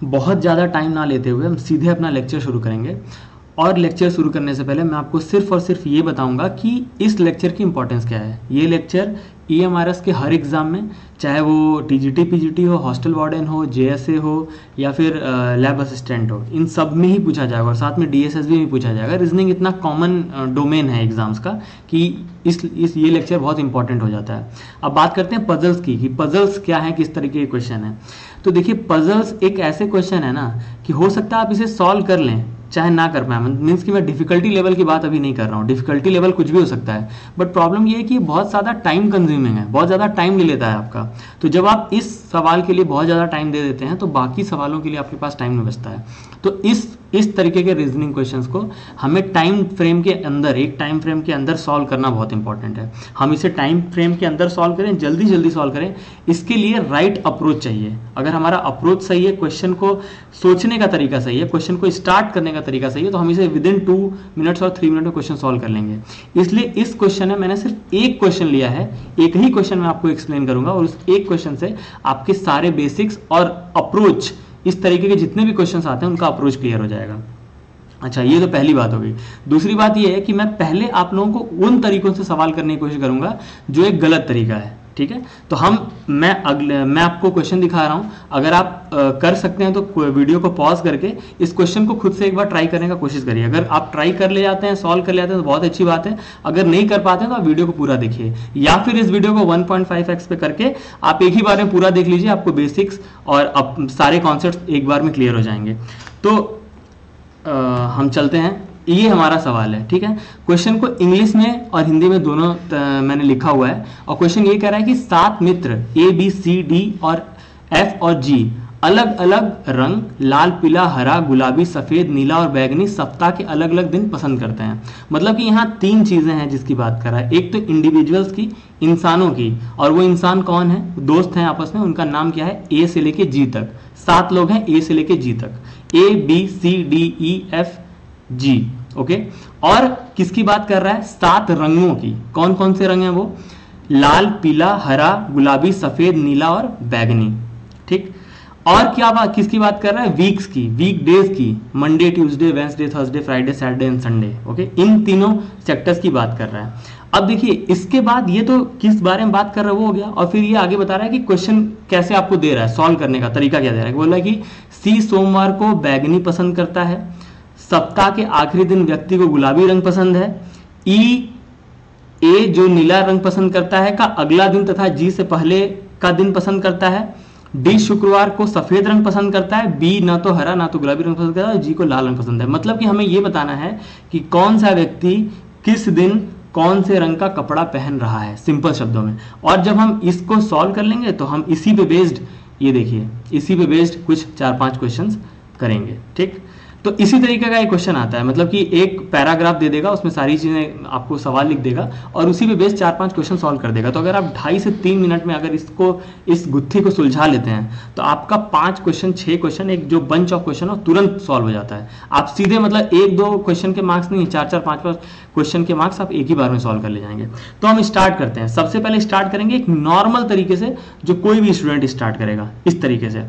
बहुत ज़्यादा टाइम ना लेते हुए हम सीधे अपना लेक्चर शुरू करेंगे। और लेक्चर शुरू करने से पहले मैं आपको सिर्फ और सिर्फ ये बताऊंगा कि इस लेक्चर की इंपॉर्टेंस क्या है। ये लेक्चर EMRS के हर एग्ज़ाम में, चाहे वो TGT PGT हो, हॉस्टल वार्डन हो, JSA हो या फिर लैब असिस्टेंट हो, इन सब में ही पूछा जाएगा और साथ में DSSB में पूछा जाएगा। रीजनिंग इतना कॉमन डोमेन है एग्जाम्स का कि इस ये लेक्चर बहुत इंपॉर्टेंट हो जाता है। अब बात करते हैं पजल्स की, कि पजल्स क्या है, किस तरीके के क्वेश्चन है। तो देखिए, पजल्स एक ऐसे क्वेश्चन है ना कि हो सकता है आप इसे सॉल्व कर लें चाहे ना कर पाए। मीन्स कि मैं डिफिकल्टी लेवल की बात अभी नहीं कर रहा हूँ, डिफिकल्टी लेवल कुछ भी हो सकता है, बट प्रॉब्लम ये है कि बहुत ज़्यादा टाइम कंज्यूमिंग है, बहुत ज़्यादा टाइम ले लेता है आपका। तो जब आप इस सवाल के लिए बहुत ज़्यादा टाइम दे देते हैं तो बाकी सवालों के लिए आपके पास टाइम नहीं बचता है। तो इस तरीके के रीजनिंग क्वेश्चंस को हमें टाइम फ्रेम के अंदर, एक टाइम फ्रेम के अंदर सॉल्व करना बहुत इंपॉर्टेंट है। हम इसे टाइम फ्रेम के अंदर सॉल्व करें, जल्दी जल्दी सॉल्व करें, इसके लिए राइट अप्रोच चाहिए। अगर हमारा अप्रोच सही है, क्वेश्चन को सोचने का तरीका सही है, क्वेश्चन को स्टार्ट करने का तरीका सही है, तो हम इसे विदिन 2 मिनट्स और 3 मिनट में क्वेश्चन सॉल्व कर लेंगे। इसलिए इस क्वेश्चन में मैंने सिर्फ एक क्वेश्चन लिया है, एक ही क्वेश्चन मैं आपको एक्सप्लेन करूंगा और उस एक क्वेश्चन से आपके सारे बेसिक्स और अप्रोच, इस तरीके के जितने भी क्वेश्चंस आते हैं उनका अप्रोच क्लियर हो जाएगा। अच्छा, ये तो पहली बात हो गई। दूसरी बात ये है कि मैं पहले आप लोगों को उन तरीकों से सवाल करने की कोशिश करूंगा जो एक गलत तरीका है, ठीक है। तो मैं आपको क्वेश्चन दिखा रहा हूं, अगर आप कर सकते हैं तो वीडियो को पॉज करके इस क्वेश्चन को खुद से एक बार ट्राई करने का कोशिश करिए। अगर आप ट्राई कर ले जाते हैं, सॉल्व कर ले जाते हैं तो बहुत अच्छी बात है। अगर नहीं कर पाते हैं तो आप वीडियो को पूरा देखिए, या फिर इस वीडियो को 1.5x पे करके आप एक ही बार में पूरा देख लीजिए, आपको बेसिक्स और सारे कॉन्सेप्ट एक बार में क्लियर हो जाएंगे। तो हम चलते हैं, ये हमारा सवाल है, ठीक है। क्वेश्चन को इंग्लिश में और हिंदी में दोनों मैंने लिखा हुआ है और क्वेश्चन ये कह रहा है कि 7 मित्र ABCD और F और G अलग अलग रंग लाल, पीला, हरा, गुलाबी, सफेद, नीला और बैगनी सप्ताह के अलग अलग दिन पसंद करते हैं। मतलब कि यहाँ 3 चीजें हैं जिसकी बात कर रहा है। एक तो इंडिविजुअल्स की, इंसानों की, और वो इंसान कौन है, दोस्त हैं आपस में, उनका नाम क्या है, A से लेके G तक। 7 लोग हैं A से लेके G तक, ABCDEFG, ओके। और किसकी बात कर रहा है, 7 रंगों की। कौन कौन से रंग हैं वो, लाल, पीला, हरा, गुलाबी, सफेद, नीला और बैगनी, ठीक। और क्या बात, किसकी बात कर रहा है, वीक्स की, वीक डेज की, Monday, Tuesday, Wednesday, Thursday, Friday, Saturday and Sunday, okay. इन तीनों सेक्टर्स की बात कर रहा है। अब देखिए, इसके बाद ये तो किस बारे में बात कर रहा है वो हो गया, और फिर ये आगे बता रहा है कि क्वेश्चन कैसे आपको दे रहा है, सॉल्व करने का तरीका क्या दे रहा है। बोला कि सी सोमवार को बैगनी पसंद करता है, सप्ताह के आखिरी दिन व्यक्ति को गुलाबी रंग पसंद है, ए जो नीला रंग पसंद करता है का अगला दिन तथा जी से पहले का दिन पसंद करता है, डी शुक्रवार को सफेद रंग पसंद करता है, बी ना तो हरा ना तो गुलाबी रंग पसंद करता है, जी को लाल रंग पसंद है। मतलब कि हमें यह बताना है कि कौन सा व्यक्ति किस दिन कौन से रंग का कपड़ा पहन रहा है, सिंपल शब्दों में। और जब हम इसको सॉल्व कर लेंगे तो हम इसी पे बेस्ड, ये देखिए, इसी पे बेस्ड कुछ 4-5 क्वेश्चंस करेंगे, ठीक। तो इसी तरीके का एक क्वेश्चन आता है, मतलब कि एक पैराग्राफ दे देगा, उसमें सारी चीजें आपको सवाल लिख देगा और उसी पे बेस्ड 4-5 क्वेश्चन सॉल्व कर देगा। तो अगर आप 2.5 से 3 मिनट में अगर इस गुत्थी को सुलझा लेते हैं तो आपका 5 क्वेश्चन, 6 क्वेश्चन, एक जो बंच ऑफ क्वेश्चन हो तुरंत सॉल्व हो जाता है। आप सीधे मतलब 1-2 क्वेश्चन के मार्क्स नहीं, 4-4, 5-5 क्वेश्चन के मार्क्स आप एक ही बार में सॉल्व कर ले जाएंगे। तो हम स्टार्ट करते हैं। सबसे पहले स्टार्ट करेंगे एक नॉर्मल तरीके से, जो कोई भी स्टूडेंट स्टार्ट करेगा, इस तरीके से।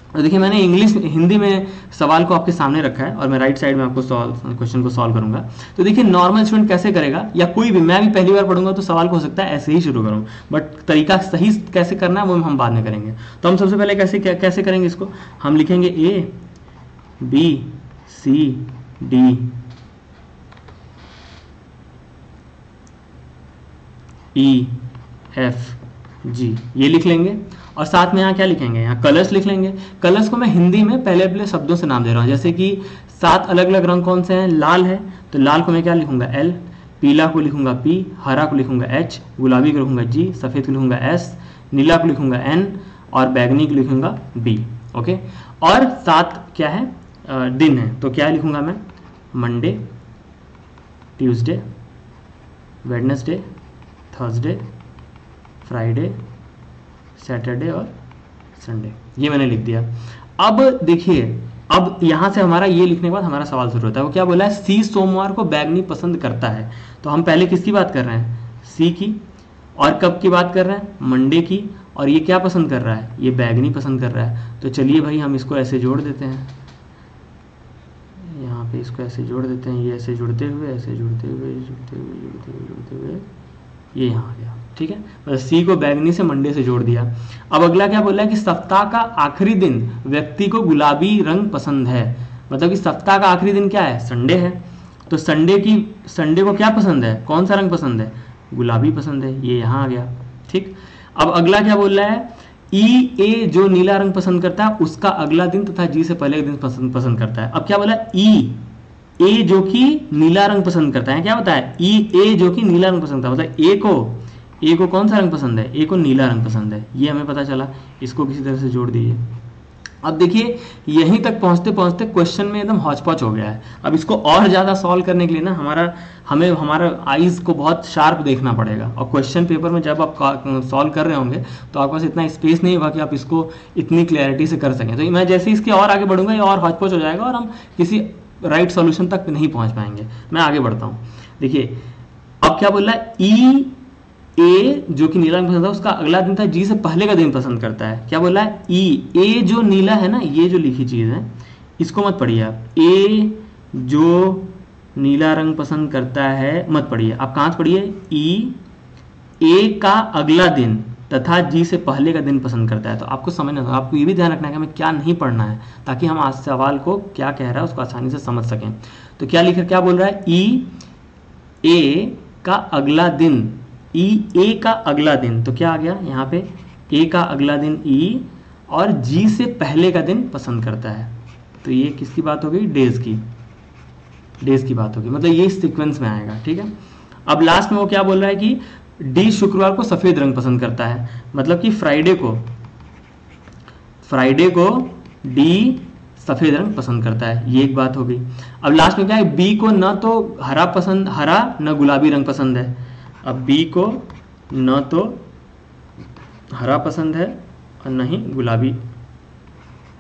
तो देखिए, मैंने हिंदी में सवाल को आपके सामने रखा है और मैं राइट साइड में आपको क्वेश्चन को सॉल्व करूंगा। तो देखिए, नॉर्मल स्टूडेंट कैसे करेगा, या कोई भी, मैं भी पहली बार पढ़ूंगा तो सवाल को हो सकता है ऐसे ही शुरू करूं, बट तरीका सही कैसे करना है वो हम बाद में करेंगे। तो हम सबसे पहले कैसे करेंगे इसको, हम लिखेंगे ABCDEFG, ये लिख लेंगे। और साथ में यहाँ क्या लिखेंगे, यहाँ कलर्स लिख लेंगे। कलर्स को मैं हिंदी में पहले शब्दों से नाम दे रहा हूँ, जैसे कि 7 अलग अलग रंग कौन से हैं, लाल है तो लाल को मैं क्या लिखूंगा, L, पीला को लिखूंगा P, हरा को लिखूंगा H, गुलाबी को लिखूंगा G, सफेद को लिखूंगा S, नीला को लिखूंगा N और बैगनी को लिखूंगा B, ओके। और 7 क्या है, दिन है, तो क्या लिखूंगा मैं, Monday, Tuesday, Wednesday, Thursday, Friday, Saturday और संडे, ये मैंने लिख दिया। अब देखिए, अब यहां से हमारा ये लिखने के बाद हमारा सवाल शुरू होता है। वो क्या बोला है, सी सोमवार को बैगनी पसंद करता है। तो हम पहले किसकी बात कर रहे हैं, सी की, और कब की बात कर रहे हैं, मंडे की, और ये क्या पसंद कर रहा है, ये बैगनी पसंद कर रहा है। तो चलिए भाई हम इसको ऐसे जोड़ देते हैं, यहाँ पे इसको ऐसे जोड़ देते हैं, ये ऐसे जुड़ते हुए ऐसे जुड़ते हुए जुड़ते हुए जुड़ते हुए जुड़ते हुए ये यहाँ आ गया। ठीक है, मतलब सी को बैगनी से मंडे से जोड़ दिया। अब अगला क्या बोला है कि सप्ताह का आखिरी दिन व्यक्ति को गुलाबी रंग पसंद है। मतलब कि सप्ताह का आखिरी दिन क्या है, संडे है। तो संडे को क्या पसंद है, कौन सा रंग पसंद है, गुलाबी पसंद है, ये यहाँ आ गया। ठीक, अब अगला क्या बोल रहा है, ए जो नीला रंग पसंद करता है उसका अगला दिन तथा जी से पहले दिन पसंद करता है। अब क्या बोला, ए जो कि नीला रंग पसंद करता है, क्या बताया, ए जो कि नीला रंग पसंद करता है, मतलब ए को कौन सा रंग पसंद है, ए को नीला रंग पसंद है, ये हमें पता चला। इसको किसी तरह से जोड़ दीजिए। अब देखिए यहीं तक पहुंचते पहुंचते क्वेश्चन में एकदम हौच पौच हो गया है। अब इसको और ज़्यादा सॉल्व करने के लिए ना हमारा आईज को बहुत शार्प देखना पड़ेगा, और क्वेश्चन पेपर में जब आप सॉल्व कर रहे होंगे तो आपके पास इतना स्पेस नहीं होगा कि आप इसको इतनी क्लैरिटी से कर सकें। तो मैं जैसे इसके और आगे बढ़ूंगा ये और हौच पौच हो जाएगा और हम किसी राइट सॉल्यूशन तक नहीं पहुंच पाएंगे। मैं आगे बढ़ता हूँ। देखिए अब क्या बोल रहा है, ए जो कि नीला रंग पसंद है उसका अगला दिन था जी से पहले का दिन पसंद करता है। क्या बोला है, ए जो नीला है ना, ये जो लिखी चीज है इसको मत पढ़िए आप, ए जो नीला रंग पसंद करता है मत पढ़िए आप, कहां से पढ़िए, ए का अगला दिन तथा जी से पहले का दिन पसंद करता है। तो आपको समझना, आपको ये भी ध्यान रखना है कि हमें क्या नहीं पढ़ना है, ताकि हम आज सवाल को क्या कह रहा है उसको आसानी से समझ सकें। तो क्या लिखा, क्या बोल रहा है, ए का अगला दिन, ए का अगला दिन, तो क्या आ गया यहाँ पे, ए का अगला दिन और जी से पहले का दिन पसंद करता है। तो ये किसकी बात हो गई, डेज की बात होगी, मतलब ये सीक्वेंस में आएगा। ठीक है, अब लास्ट में वो क्या बोल रहा है कि डी शुक्रवार को सफेद रंग पसंद करता है, मतलब कि फ्राइडे को डी सफेद रंग पसंद करता है, ये एक बात हो गई। अब लास्ट में क्या है, बी को न तो हरा न गुलाबी रंग पसंद है। अब बी को न तो हरा पसंद है और न ही गुलाबी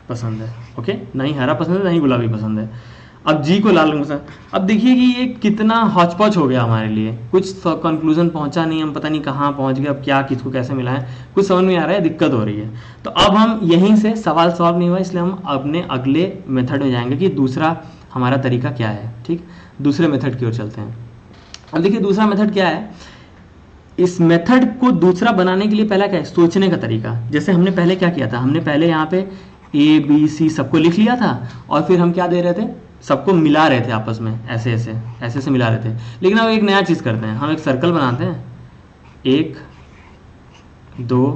पसंद है। ओके, न ही हरा पसंद है न ही गुलाबी पसंद है। अब जी को लाल रंग पसंद। अब देखिए कि ये कितना हौच-पौच हो गया हमारे लिए, कुछ कंक्लूजन पहुंचा नहीं, हम पता नहीं कहाँ पहुंच गए, अब क्या किसको कैसे मिला है कुछ समझ नहीं आ रहा है, दिक्कत हो रही है। तो अब हम यहीं से सवाल सॉल्व नहीं हुआ, इसलिए हम अपने अगले मेथड में जाएंगे कि दूसरा हमारा तरीका क्या है। ठीक, दूसरे मेथड की ओर चलते हैं। अब देखिए दूसरा मेथड क्या है, इस मेथड को दूसरा बनाने के लिए पहला क्या है, सोचने का तरीका। जैसे हमने पहले क्या किया था, हमने पहले यहाँ पे ए बी सी सबको लिख लिया था और फिर हम क्या दे रहे थे, सबको मिला रहे थे आपस में, ऐसे मिला रहे थे। लेकिन अब एक नया चीज़ करते हैं, हम एक सर्कल बनाते हैं, 1 2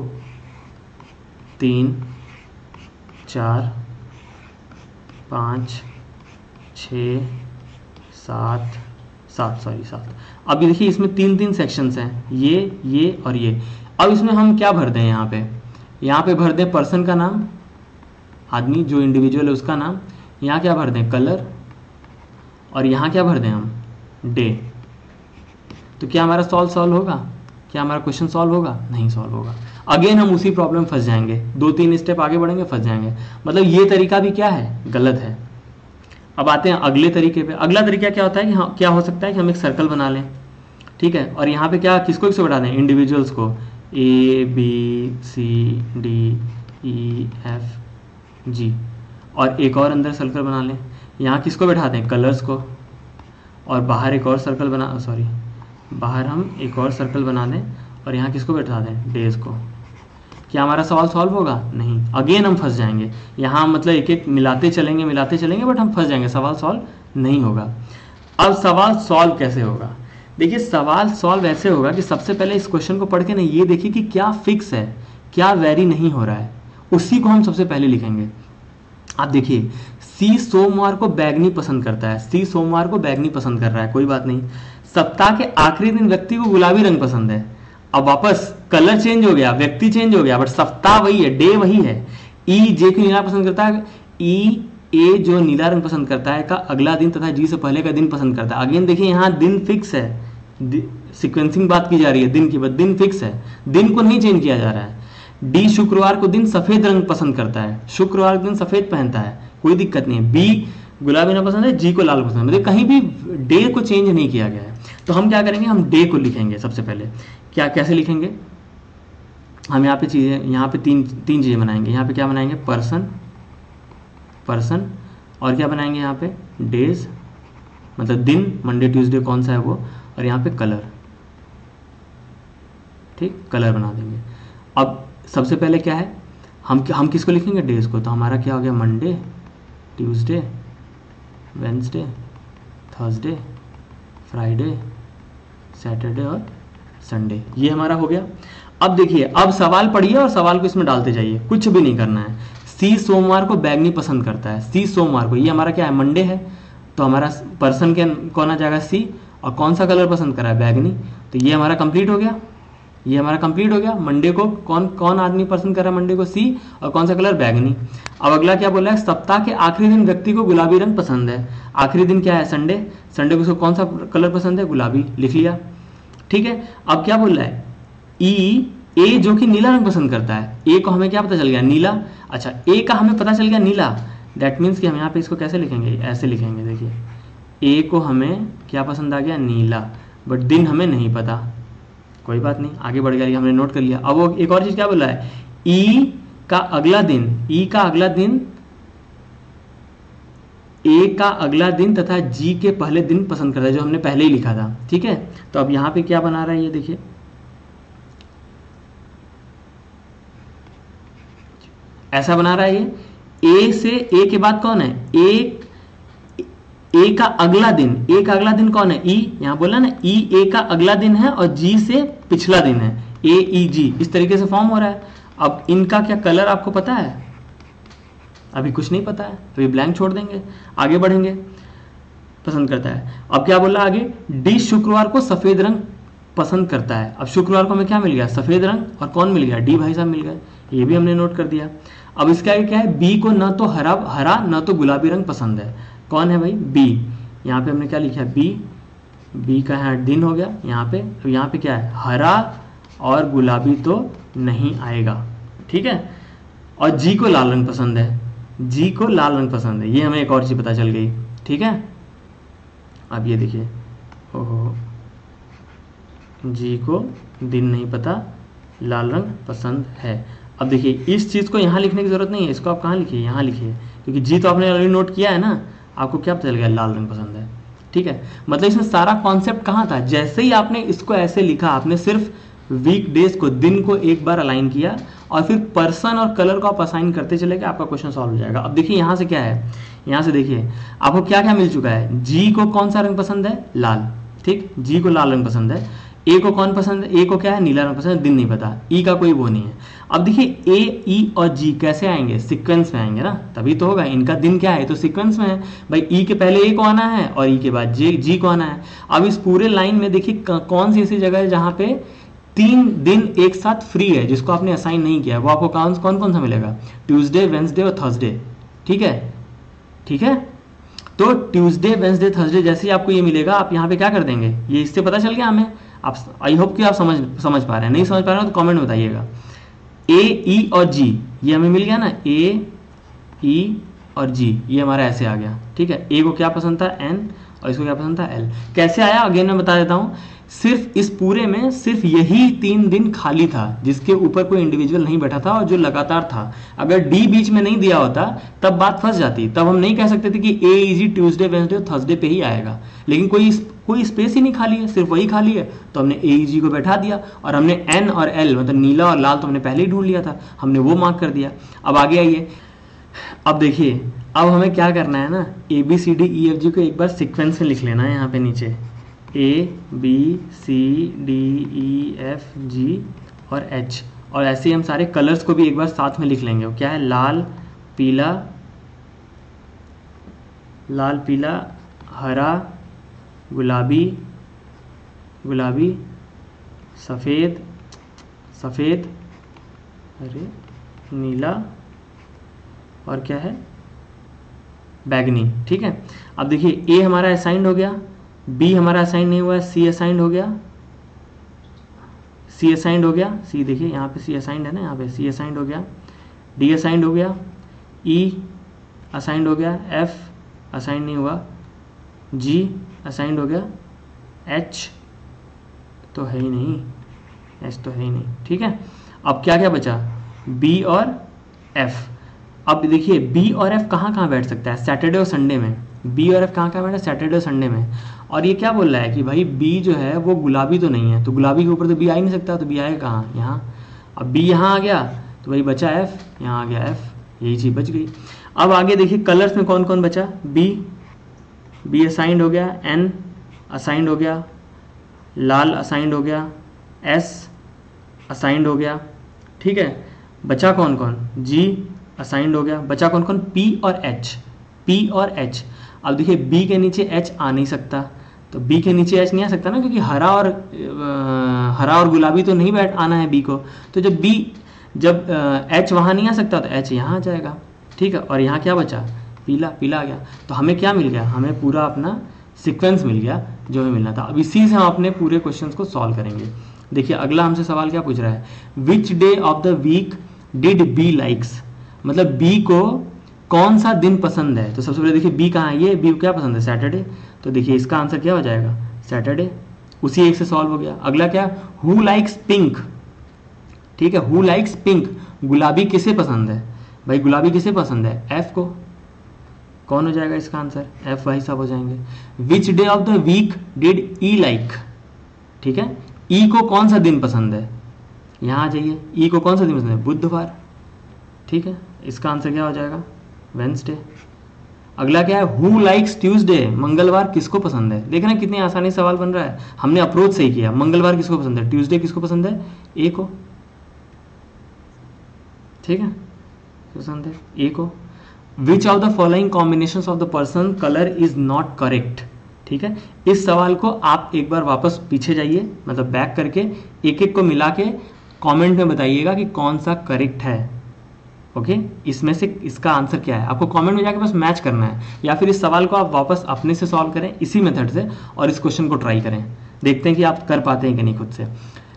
3 4 5 6 7 7। अब देखिए इसमें 3 सेक्शंस हैं, ये और ये। अब इसमें हम क्या भर दें, यहाँ पे भर दें पर्सन का नाम, आदमी जो इंडिविजुअल है उसका नाम, यहाँ क्या भर दें, कलर, और यहाँ क्या भर दें हम, डे। तो क्या हमारा सॉल्व होगा, क्या हमारा क्वेश्चन सॉल्व होगा, नहीं सॉल्व होगा। अगेन हम उसी प्रॉब्लम फंस जाएंगे, 2-3 स्टेप आगे बढ़ेंगे फंस जाएंगे। मतलब ये तरीका भी क्या है, गलत है। अब आते हैं अगले तरीके पे। अगला तरीका क्या होता है कि हाँ, क्या हो सकता है कि हम एक सर्कल बना लें, ठीक है, और यहाँ पे क्या किसको बैठा दें, इंडिविजुअल्स को, A B C D E F G, और एक और अंदर सर्कल बना लें, यहाँ किसको बैठा दें, कलर्स को, और बाहर एक और सर्कल बाहर हम एक और सर्कल बना दें और यहाँ किसको बैठा दें, डेज को। क्या हमारा सवाल सॉल्व होगा, नहीं, अगेन हम फंस जाएंगे। यहाँ मतलब एक एक मिलाते चलेंगे बट हम फंस जाएंगे, सवाल सॉल्व नहीं होगा। अब सवाल सॉल्व कैसे होगा, देखिए सवाल सॉल्व ऐसे होगा कि सबसे पहले इस क्वेश्चन को पढ़ के ना ये देखिए कि क्या फिक्स है, क्या वेरी नहीं हो रहा है, उसी को हम सबसे पहले लिखेंगे। आप देखिए सी सोमवार को बैगनी पसंद करता है, सी सोमवार को बैगनी पसंद कर रहा है, कोई बात नहीं। सप्ताह के आखिरी दिन व्यक्ति को गुलाबी रंग पसंद है। अब वापस कलर चेंज हो गया, व्यक्ति चेंज हो गया, बट सप्ताह वही है, डे वही है। ई जे को नीला पसंद करता है, ई ए जो नीला रंग पसंद करता है का अगला दिन तथा जी से पहले का दिन पसंद करता है। अगेन देखिए यहाँ दिन फिक्स है, सीक्वेंसिंग बात की जा रही है दिन की, बट दिन फिक्स है, दिन को नहीं चेंज किया जा रहा है। डी शुक्रवार को दिन सफेद रंग पसंद करता है, शुक्रवार के दिन सफेद पहनता है, कोई दिक्कत नहीं है। बी गुलाबी ना पसंद है, जी को लाल पसंद है, मतलब कहीं भी डे को चेंज नहीं किया गया है। तो हम क्या करेंगे, हम डे को लिखेंगे सबसे पहले। क्या कैसे लिखेंगे, हम यहाँ पे चीज़ें, यहाँ पे तीन चीज़ें बनाएंगे। यहाँ पे क्या बनाएंगे, पर्सन, और क्या बनाएंगे यहाँ पे, डेज मतलब दिन, मंडे ट्यूसडे कौन सा है वो, और यहाँ पे कलर, ठीक, कलर बना देंगे। अब सबसे पहले क्या है, हम किसको लिखेंगे, डेज को, तो हमारा क्या हो गया, Monday, Tuesday, Wednesday, Thursday, Friday, Saturday और संडे, ये हमारा हो गया। अब देखिए, अब सवाल पढ़िए और सवाल को इसमें डालते जाइए, कुछ भी नहीं करना है। सी सोमवार को बैगनी पसंद करता है, सी सोमवार को, ये हमारा क्या है, मंडे है, तो हमारा पर्सन के कौन आ जाएगा, सी, और कौन सा कलर पसंद कर रहा है, बैगनी, तो ये हमारा कंप्लीट हो गया, ये हमारा कंप्लीट हो गया। मंडे को कौन आदमी पसंद कर रहा है, मंडे को सी, और कौन सा कलर, बैगनी। अब अगला क्या बोला है, सप्ताह के आखिरी दिन व्यक्ति को गुलाबी रंग पसंद है। आखिरी दिन क्या है, संडे, संडे को उसको कौन सा कलर पसंद है, गुलाबी, लिख लिया, ठीक है। अब क्या बोल रहा है, ए जो कि नीला रंग पसंद करता है, ए को हमें क्या पता चल गया, नीला। अच्छा, ए का हमें पता चल गया नीला, दैट मीन्स कि हम यहाँ पे इसको कैसे लिखेंगे, ऐसे लिखेंगे, देखिए, ए को हमें क्या पसंद आ गया, नीला, बट दिन हमें नहीं पता, कोई बात नहीं, आगे बढ़ गया, हमने नोट कर लिया। अब वो एक और चीज क्या बोला है, ई का अगला दिन, ए का अगला दिन तथा जी के पहले दिन पसंद करता है, जो हमने पहले ही लिखा था, ठीक है। तो अब यहां पे क्या बना रहा है, ये देखिए, ऐसा बना रहा है ये, ए से, ए के बाद कौन है, ए का अगला दिन कौन है, ई, यहां बोला ना, ई ए का अगला दिन है और जी से पिछला दिन है, ए ई जी, इस तरीके से फॉर्म हो रहा है। अब इनका क्या कलर आपको पता है, अभी कुछ नहीं पता है, तो ये ब्लैंक छोड़ देंगे, आगे बढ़ेंगे, पसंद करता है। अब क्या बोला आगे, डी शुक्रवार को सफेद रंग पसंद करता है। अब शुक्रवार को हमें क्या मिल गया, सफेद रंग, और कौन मिल गया, डी भाई साहब मिल गए, ये भी हमने नोट कर दिया। अब इसका क्या है, बी को न तो हरा न तो गुलाबी रंग पसंद है, कौन है भाई, बी, यहाँ पे हमने क्या लिखा है, बी का यहाँ दिन हो गया यहाँ पे, तो यहाँ पे क्या है, हरा और गुलाबी तो नहीं आएगा, ठीक है। और जी को लाल रंग पसंद है, जी को लाल रंग पसंद है, ये हमें एक और चीज पता चल गई, ठीक है। अब ये देखिए, ओहो, जी को दिन नहीं पता, लाल रंग पसंद है। अब देखिए, इस चीज को यहाँ लिखने की जरूरत नहीं है, इसको आप कहाँ लिखिए, यहाँ लिखिए, क्योंकि जी तो आपने ऑलरेडी नोट किया है ना, आपको क्या पता चल गया, लाल रंग पसंद है, ठीक है। मतलब इसमें सारा कॉन्सेप्ट कहाँ था, जैसे ही आपने इसको ऐसे लिखा, आपने सिर्फ वीक डेज को, दिन को एक बार अलाइन किया, और फिर पर्सन और कलर को आप असाइन करते चले गए, आपका क्वेश्चन सॉल्व हो जाएगा। अब देखिए यहाँ से क्या है, यहाँ से देखिए आपको क्या क्या मिल चुका है, जी को कौन सा रंग पसंद है, लाल, ठीक, जी को लाल रंग पसंद है। ए को कौन पसंद है, ए को क्या है, नीला रंग पसंद है, दिन नहीं पता। ई का कोई वो नहीं है। अब देखिए, ए, ई और जी कैसे आएंगे, सीक्वेंस में आएंगे ना, तभी तो होगा। इनका दिन क्या है, तो सीक्वेंस में है भाई, ई के पहले ए को आना है और ई के बाद जी को आना है। अब इस पूरे लाइन में देखिए कौन सी ऐसी जगह है जहां पे 3 दिन एक साथ फ्री है, जिसको आपने असाइन नहीं किया है, वो आपको कौन सा मिलेगा, ट्यूसडे, वेंसडे और थर्सडे, ठीक है, ठीक है। तो ट्यूसडे, वेंसडे, थर्सडे जैसे ही आपको ये मिलेगा, आप यहाँ पे क्या कर देंगे, ये इससे पता चल गया हमें। आप, आई होप कि आप समझ पा रहे हैं, नहीं समझ पा रहे हो तो कमेंट में बताइएगा। ए, ई और जी, ये हमें मिल गया ना, ए, ई और जी, ये हमारा ऐसे आ गया, ठीक है। ए को क्या पसंद था, एन, और इसको क्या पसंद था, एल। कैसे आया, अगेन मैं बता देता हूँ। सिर्फ इस पूरे में सिर्फ यही 3 दिन खाली था, जिसके ऊपर कोई इंडिविजुअल नहीं बैठा था और जो लगातार था। अगर डी बीच में नहीं दिया होता तब बात फंस जाती, तब हम नहीं कह सकते थे कि ए इजी ट्यूसडे, वेंसडे और थर्सडे पे ही आएगा। लेकिन कोई स्पेस ही नहीं खाली है, सिर्फ वही खाली है, तो हमने ए जी को बैठा दिया, और हमने एन और एल मतलब नीला और लाल तो हमने पहले ही ढूंढ लिया था, हमने वो मार्क कर दिया। अब आगे आइए, अब देखिए, अब हमें क्या करना है ना, A B C D E F G को एक बार सीक्वेंस में लिख लेना है यहाँ पे नीचे, A B C D E F G और एच, और ऐसे ही हम सारे कलर्स को भी एक बार साथ में लिख लेंगे। वो क्या है, लाल पीला, हरा, गुलाबी, सफ़ेद, अरे नीला, और क्या है, बैगनी, ठीक है। अब देखिए, ए हमारा असाइंड हो गया, बी हमारा असाइन नहीं हुआ है, सी असाइंड हो गया, सी देखिए यहाँ पे सी असाइंड है ना, यहाँ पे सी असाइंड हो गया, डी असाइंड हो गया, ई असाइंड हो गया, एफ असाइंड नहीं हुआ, जी असाइंड हो गया, एच तो है ही नहीं, ठीक है। अब क्या क्या बचा, बी और एफ। अब देखिए बी और एफ कहाँ कहाँ बैठ सकता है, सैटरडे और संडे में। बी और एफ कहाँ कहाँ बैठा, सैटरडे और संडे में। और ये क्या बोल रहा है कि भाई बी जो है वो गुलाबी तो नहीं है, तो गुलाबी के ऊपर तो बी आ ही नहीं सकता, तो बी आएगा कहाँ, यहाँ। अब बी यहाँ आ गया तो भाई बचा एफ, यहाँ आ गया एफ, यही चीज़ बच गई। अब आगे देखिए कलर्स में कौन कौन बचा, बी असाइंड हो गया, एन असाइंड हो गया, लाल असाइंड हो गया, एस असाइंड हो गया, ठीक है। बचा कौन कौन, जी असाइंड हो गया, बचा कौन कौन, पी और एच, पी और एच। अब देखिए बी के नीचे एच आ नहीं सकता, तो बी के नीचे एच नहीं आ सकता ना, क्योंकि हरा और गुलाबी तो नहीं बैठ आना है बी को। तो जब एच वहाँ नहीं आ सकता तो एच यहाँ आ जाएगा, ठीक है। और यहाँ क्या बचा, पीला, पीला आ गया। तो हमें क्या मिल गया, हमें पूरा अपना सीक्वेंस मिल गया जो हमें मिलना था। अब इसी से हम अपने पूरे क्वेश्चंस को सॉल्व करेंगे। देखिए अगला हमसे सवाल क्या पूछ रहा है, which day of the week did B likes, मतलब बी को कौन सा दिन पसंद है। तो सबसे पहले देखिए बी कहाँ है, ये बी को क्या पसंद है, सैटरडे। तो देखिए इसका आंसर क्या हो जाएगा, सैटरडे। उसी एक से सॉल्व हो गया। अगला क्या, हु लाइक्स पिंक, ठीक है, हु लाइक्स पिंक, गुलाबी किसे पसंद है, भाई गुलाबी किसे पसंद है, एफ को। कौन हो जाएगा इसका आंसर, एफ भाई साहब हो जाएंगे। Which day of the week did E like, ठीक है, ई को कौन सा दिन पसंद है, यहाँ आ जाइए, ई को कौन सा दिन पसंद है, बुधवार, ठीक है। इसका आंसर क्या हो जाएगा, वेंसडे। अगला क्या है, हु लाइक्स ट्यूसडे, मंगलवार किसको पसंद है। देख रहे हैं कितनी आसानी सवाल बन रहा है, हमने अप्रोच सही किया। मंगलवार किसको पसंद है, ट्यूसडे किसको पसंद है, ए को, ठीक है, पसंद है ए को। Which of the following combination of the person colour is not correct, ठीक है। इस सवाल को आप एक बार वापस पीछे जाइए, मतलब बैक करके एक एक को मिला के कमेंट में बताइएगा कि कौन सा करेक्ट है, ओके। इसमें से इसका आंसर क्या है, आपको कमेंट में जाके बस मैच करना है, या फिर इस सवाल को आप वापस अपने से सॉल्व करें इसी मेथड से, और इस क्वेश्चन को ट्राई करें, देखते हैं कि आप कर पाते हैं कि नहीं खुद से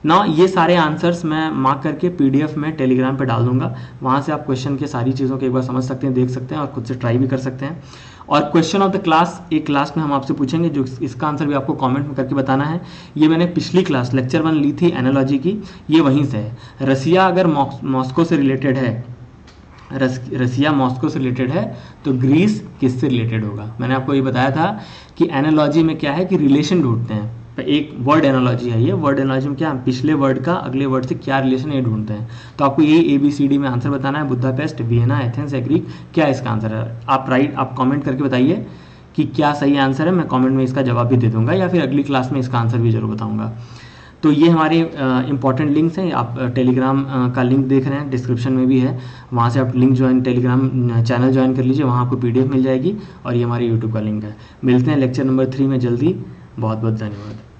ना। ये सारे आंसर्स मैं मार्क करके पीडीएफ में टेलीग्राम पे डाल दूंगा, वहाँ से आप क्वेश्चन के सारी चीज़ों को एक बार समझ सकते हैं, देख सकते हैं और खुद से ट्राई भी कर सकते हैं। और क्वेश्चन ऑफ द क्लास एक क्लास में हम आपसे पूछेंगे, जो इसका आंसर भी आपको कमेंट में करके बताना है। ये मैंने पिछली क्लास लेक्चर 1 ली थी एनालॉजी की, ये वहीं से है। रसिया अगर मॉस्को से रिलेटेड है, रसिया मॉस्को से रिलेटेड है, तो ग्रीस किससे रिलेटेड होगा। मैंने आपको ये बताया था कि एनालॉजी में क्या है कि रिलेशन ढूंढते हैं, एक वर्ड एनालॉजी है ये। वर्ड एनालॉजी में क्या, पिछले वर्ड का अगले वर्ड से क्या रिलेशन ये ढूंढते हैं। तो आपको ये ABCD में आंसर बताना है, बुदापेस्ट, वियना, एथेंस, ग्रीक, क्या इसका आंसर है। आप कमेंट करके बताइए कि क्या सही आंसर है, मैं कमेंट में इसका जवाब भी दे दूंगा, या फिर अगली क्लास में इसका आंसर भी जरूर बताऊंगा। तो ये हमारे इंपॉर्टेंट लिंक्स हैं, आप टेलीग्राम का लिंक देख रहे हैं, डिस्क्रिप्शन में भी है, वहाँ से आप link join, Telegram channel join कर लीजिए, वहाँ आपको PDF मिल जाएगी, और ये हमारे YouTube का लिंक है। मिलते हैं लेक्चर नंबर 3 में जल्दी, बहुत बहुत धन्यवाद।